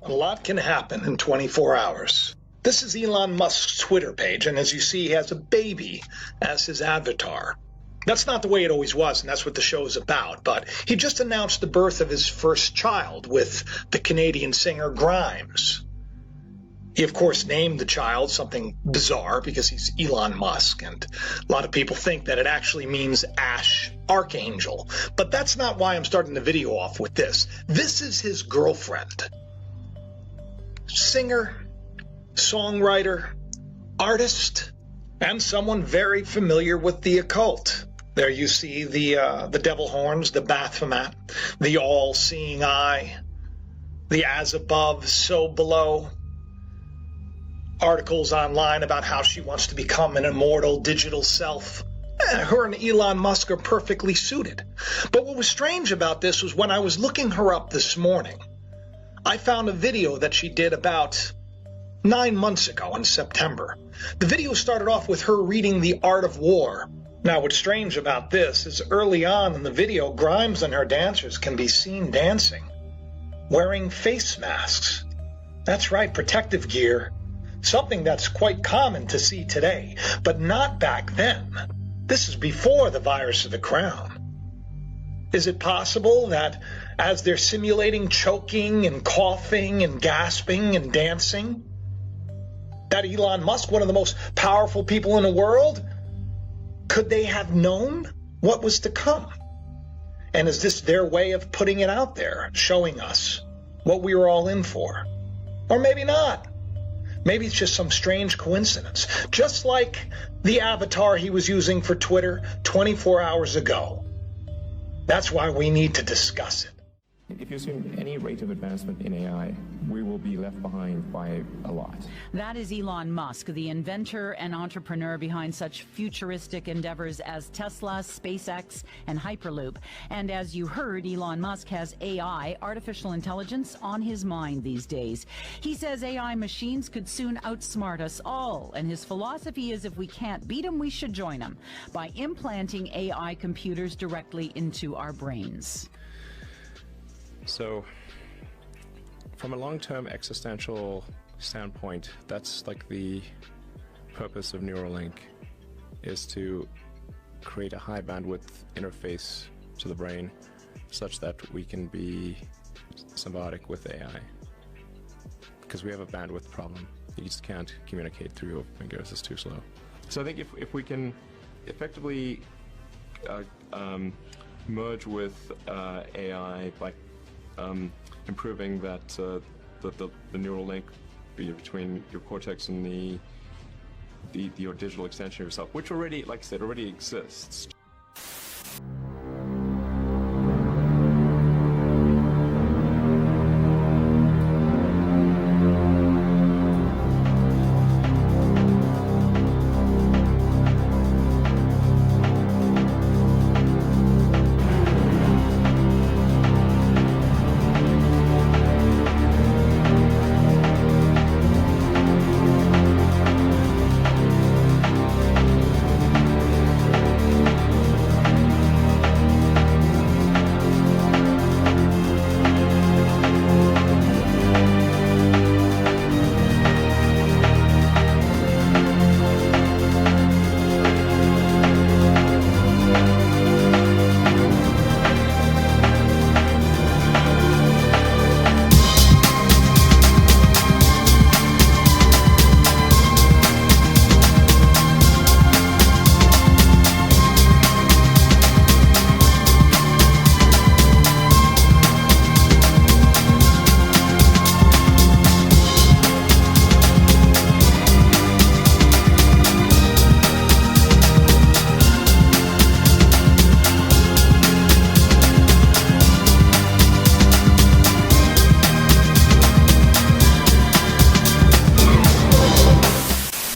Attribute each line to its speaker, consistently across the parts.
Speaker 1: A lot can happen in 24 hours. This is Elon Musk's Twitter page, and as you see, he has a baby as his avatar. That's not the way it always was, and that's what the show is about, but he just announced the birth of his first child with the Canadian singer Grimes. He, of course, named the child something bizarre because he's Elon Musk, and a lot of people think that it actually means Ash Archangel. But that's not why I'm starting the video off with this. This is his girlfriend. Singer, songwriter, artist, and someone very familiar with the occult. There you see the devil horns, the Baphomet, the all-seeing eye, the as above, so below. Articles online about how she wants to become an immortal digital self. Her and Elon Musk are perfectly suited. But what was strange about this was when I was looking her up this morning, I found a video that she did about 9 months ago in September. The video started off with her reading The Art of War. Now, what's strange about this is early on in the video, Grimes and her dancers can be seen dancing, wearing face masks. That's right, protective gear. Something that's quite common to see today, but not back then. This is before the virus of the crown. Is it possible that as they're simulating choking and coughing and gasping and dancing, that Elon Musk, one of the most powerful people in the world, could they have known what was to come? And is this their way of putting it out there, showing us what we were all in for? Or maybe not. Maybe it's just some strange coincidence, just like the avatar he was using for Twitter 24 hours ago. That's why we need to discuss it.
Speaker 2: If you assume any rate of advancement in AI, we will be left behind by a lot.
Speaker 3: That is Elon Musk, the inventor and entrepreneur behind such futuristic endeavors as Tesla, SpaceX, and Hyperloop. And as you heard, Elon Musk has AI, artificial intelligence, on his mind these days. He says AI machines could soon outsmart us all, and his philosophy is if we can't beat them, we should join them by implanting AI computers directly into our brains.
Speaker 2: So, from a long-term existential standpoint, that's like the purpose of Neuralink, is to create a high bandwidth interface to the brain such that we can be symbiotic with AI. Because we have a bandwidth problem. You just can't communicate through your fingers, it's too slow. So I think if we can effectively merge with AI by improving that the neural link between your cortex and your digital extension of yourself, which already, like I said, already exists.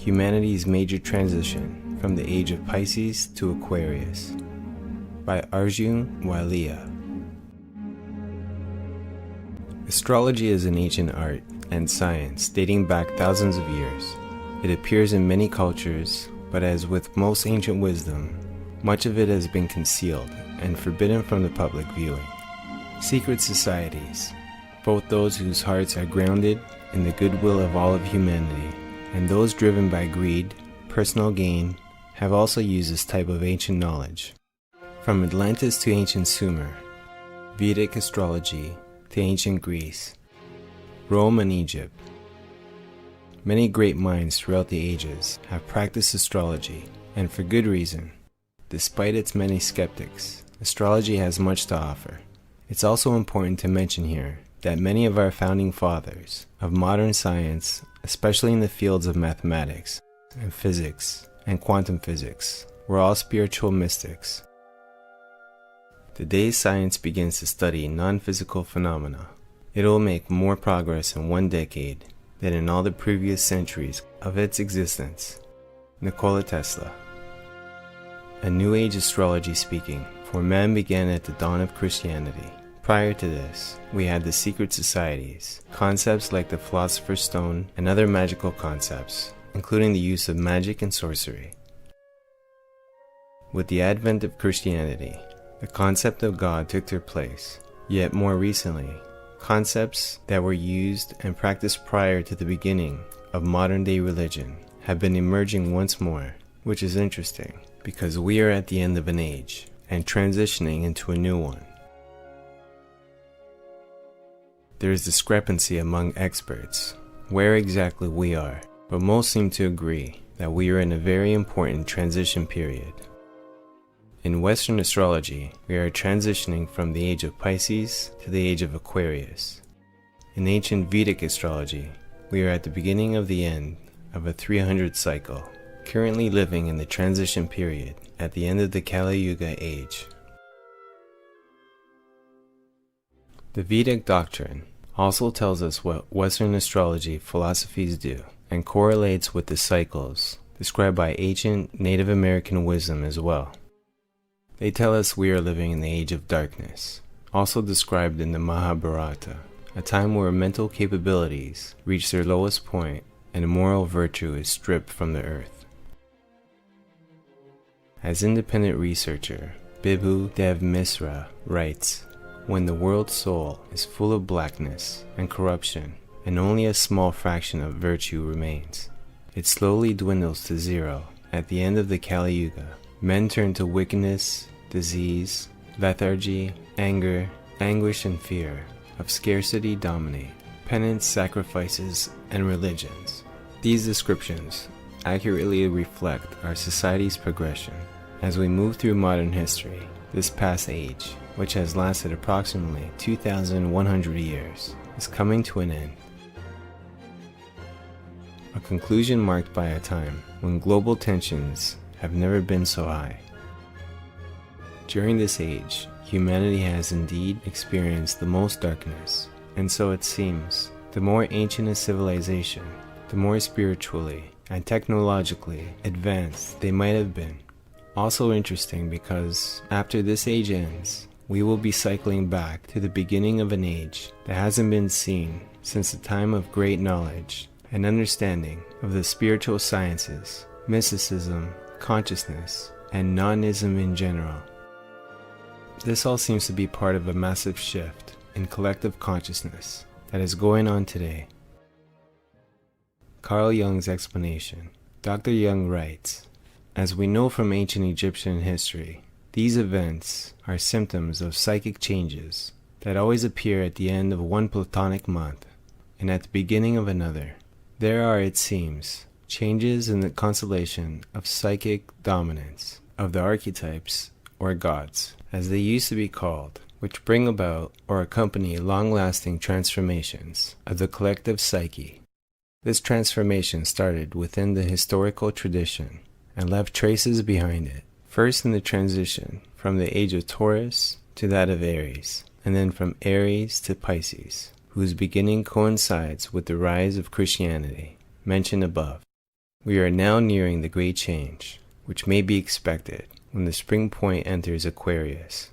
Speaker 4: Humanity's Major Transition from the Age of Pisces to Aquarius by Arjun Walia. Astrology is an ancient art and science dating back thousands of years. It appears in many cultures, but as with most ancient wisdom, much of it has been concealed and forbidden from the public viewing. Secret societies, both those whose hearts are grounded in the goodwill of all of humanity, and those driven by greed, personal gain, have also used this type of ancient knowledge. From Atlantis to ancient Sumer, Vedic astrology to ancient Greece, Rome and Egypt. Many great minds throughout the ages have practiced astrology, and for good reason. Despite its many skeptics, astrology has much to offer. It's also important to mention here that many of our founding fathers of modern science, especially in the fields of mathematics and physics and quantum physics, were all spiritual mystics. Today's science begins to study non-physical phenomena. It will make more progress in 1 decade than in all the previous centuries of its existence. Nikola Tesla. A New Age astrology speaking, for man began at the dawn of Christianity. Prior to this, we had the secret societies, concepts like the Philosopher's Stone and other magical concepts, including the use of magic and sorcery. With the advent of Christianity, the concept of God took their place, yet more recently, concepts that were used and practiced prior to the beginning of modern-day religion have been emerging once more, which is interesting because we are at the end of an age and transitioning into a new one. There is discrepancy among experts where exactly we are, but most seem to agree that we are in a very important transition period. In Western astrology, we are transitioning from the age of Pisces to the age of Aquarius. In ancient Vedic astrology, we are at the beginning of the end of a 300 cycle, currently living in the transition period at the end of the Kali Yuga age. The Vedic doctrine also tells us what Western astrology philosophies do and correlates with the cycles described by ancient Native American wisdom as well. They tell us we are living in the age of darkness, also described in the Mahabharata, a time where mental capabilities reach their lowest point and moral virtue is stripped from the earth. As independent researcher Bibhu Dev Misra writes, when the world's soul is full of blackness and corruption and only a small fraction of virtue remains, it slowly dwindles to zero. At the end of the Kali Yuga, men turn to wickedness, disease, lethargy, anger, anguish and fear of scarcity dominate, penance, sacrifices, and religions. These descriptions accurately reflect our society's progression. As we move through modern history, this past age, which has lasted approximately 2,100 years, is coming to an end. A conclusion marked by a time when global tensions have never been so high. During this age, humanity has indeed experienced the most darkness, and so it seems, the more ancient a civilization, the more spiritually and technologically advanced they might have been. Also interesting because after this age ends, we will be cycling back to the beginning of an age that hasn't been seen since the time of great knowledge and understanding of the spiritual sciences, mysticism, consciousness, and nonism in general. This all seems to be part of a massive shift in collective consciousness that is going on today. Carl Jung's explanation. Dr. Jung writes, as we know from ancient Egyptian history, these events are symptoms of psychic changes that always appear at the end of one Platonic month and at the beginning of another. There are, it seems, changes in the constellation of psychic dominance of the archetypes or gods, as they used to be called, which bring about or accompany long-lasting transformations of the collective psyche. This transformation started within the historical tradition and left traces behind it, first in the transition from the age of Taurus to that of Aries, and then from Aries to Pisces, whose beginning coincides with the rise of Christianity, mentioned above. We are now nearing the great change, which may be expected when the spring point enters Aquarius.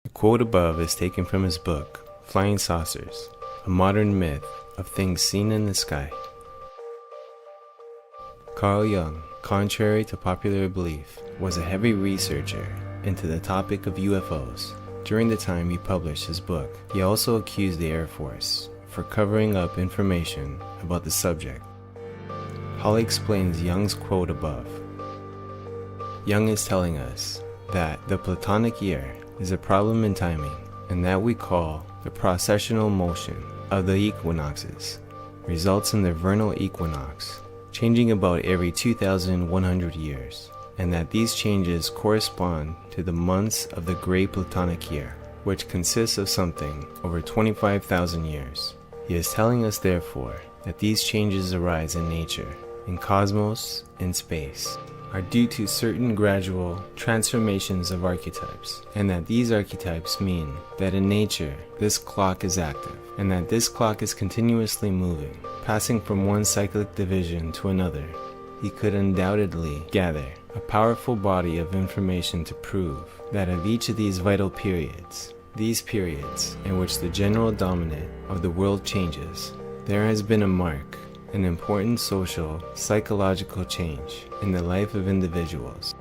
Speaker 4: The quote above is taken from his book, Flying Saucers, a modern myth of things seen in the sky. Carl Jung, contrary to popular belief, was a heavy researcher into the topic of UFOs. During the time he published his book, he also accused the Air Force for covering up information about the subject. Hall explains Young's quote above. Young is telling us that the Platonic year is a problem in timing, and that we call the processional motion of the equinoxes results in the vernal equinox changing about every 2,100 years, and that these changes correspond to the months of the Great Platonic year, which consists of something over 25,000 years. He is telling us, therefore, that these changes arise in nature, in cosmos, in space, are due to certain gradual transformations of archetypes, and that these archetypes mean that in nature this clock is active, and that this clock is continuously moving, passing from one cyclic division to another. He could undoubtedly gather a powerful body of information to prove that of each of these vital periods, these periods in which the general dominant of the world changes, there has been a mark, an important social, psychological change in the life of individuals.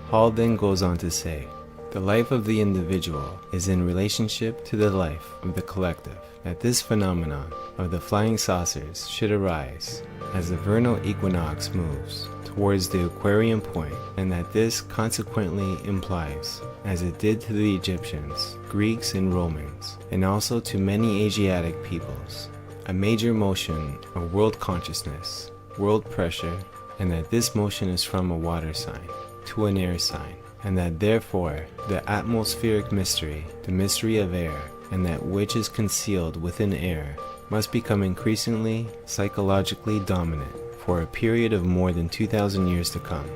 Speaker 4: Hall then goes on to say, the life of the individual is in relationship to the life of the collective, that this phenomenon of the flying saucers should arise as the vernal equinox moves towards the Aquarian point, and that this consequently implies, as it did to the Egyptians, Greeks, and Romans, and also to many Asiatic peoples, a major motion of world consciousness, world pressure, and that this motion is from a water sign to an air sign, and that therefore the atmospheric mystery, the mystery of air, and that which is concealed within air, must become increasingly psychologically dominant for a period of more than 2,000 years to come.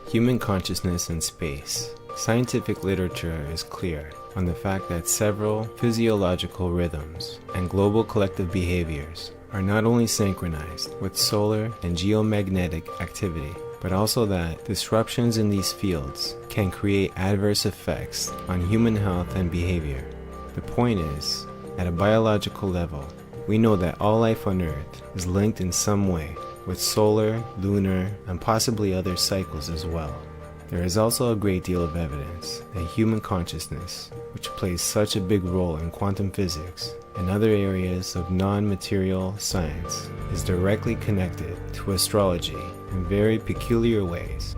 Speaker 4: Human consciousness in space. Scientific literature is clear on the fact that several physiological rhythms and global collective behaviors are not only synchronized with solar and geomagnetic activity, but also that disruptions in these fields can create adverse effects on human health and behavior. The point is, at a biological level, we know that all life on Earth is linked in some way with solar, lunar, and possibly other cycles as well. There is also a great deal of evidence that human consciousness, which plays such a big role in quantum physics and other areas of non-material science, is directly connected to astrology in very peculiar ways.